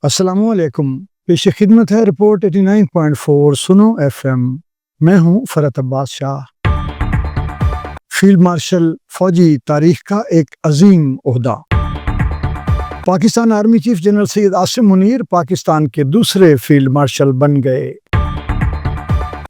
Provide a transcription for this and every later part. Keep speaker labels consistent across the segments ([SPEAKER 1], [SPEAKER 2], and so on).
[SPEAKER 1] السلام علیکم۔ پیش خدمت ہے رپورٹ 89.4 سنو ایف ایم۔ میں ہوں فرحت عباس شاہ۔ فیلڈ مارشل فوجی تاریخ کا ایک عظیم عہدہ۔ Pakistan army chief general Syed Asim Munir Pakistan کے دوسرے فیلڈ مارشل بن گئے۔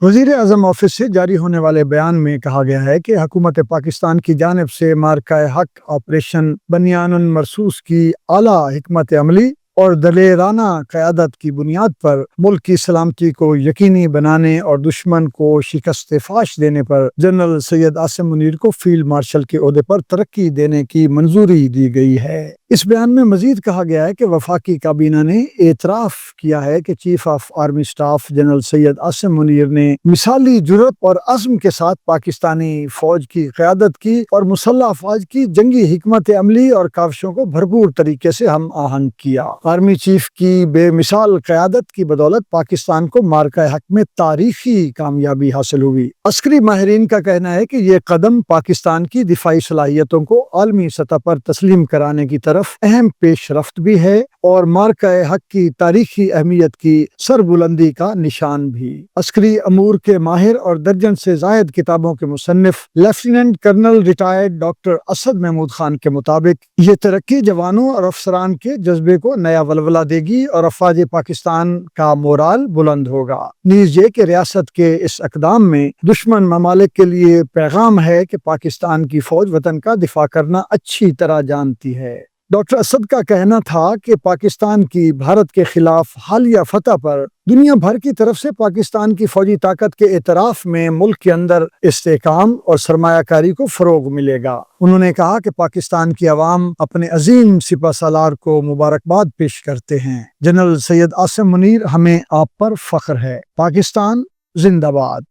[SPEAKER 1] وزیر اعظم آفس سے جاری ہونے والے بیان میں کہا گیا ہے کہ حکومت پاکستان کی جانب سے مارکہ حق آپریشن بنیان المرصوص کی اعلیٰ حکمت عملی اور دلیرانہ قیادت کی بنیاد پر ملک کی سلامتی کو یقینی بنانے اور دشمن کو شکست فاش دینے پر جنرل سید عاصم منیر کو فیلڈ مارشل کے عہدے پر ترقی دینے کی منظوری دی گئی ہے۔ اس بیان میں مزید کہا گیا ہے کہ وفاقی کابینہ نے اعتراف کیا ہے کہ chief of army staff general Syed Asim Munir نے مثالی جرأت اور عزم کے ساتھ پاکستانی فوج کی قیادت کی اور مسلح افواج کی جنگی حکمت عملی اور کاوشوں کو بھرپور طریقے سے ہم آہنگ کیا۔ آرمی چیف کی بے مثال قیادت کی بدولت پاکستان کو مارکہ حق میں تاریخی کامیابی حاصل ہوئی۔ عسکری ماہرین کا کہنا ہے کہ یہ قدم پاکستان کی دفاعی صلاحیتوں کو عالمی سطح پر تسلیم کرانے کی طرف اہم پیش رفت بھی ہے اور مارکہ حق کی تاریخی اہمیت کی سربلندی کا نشان بھی۔ عسکری امور کے ماہر اور درجن سے زائد کتابوں کے مصنف lieutenant colonel retired doctor Asad Mahmood Khan کے مطابق یہ ترقی جوانوں اور افسران کے جذبے کو نیا ولولہ دے گی اور افواج پاکستان کا مورال بلند ہوگا۔ نیز یہ کہ ریاست کے اس اقدام میں دشمن ممالک کے لیے پیغام ہے کہ پاکستان کی فوج وطن کا دفاع کرنا اچھی طرح جانتی ہے۔ ڈاکٹر اسد کا کہنا تھا کہ پاکستان کی بھارت کے خلاف حالیہ فتح پر دنیا بھر کی طرف سے پاکستان کی فوجی طاقت کے اعتراف میں ملک کے اندر استحکام اور سرمایہ کاری کو فروغ ملے گا۔ انہوں نے کہا کہ پاکستان کی عوام اپنے عظیم سپہ سالار کو مبارکباد پیش کرتے ہیں۔ جنرل سید عاصم منیر، ہمیں آپ پر فخر ہے۔ پاکستان زندہ باد۔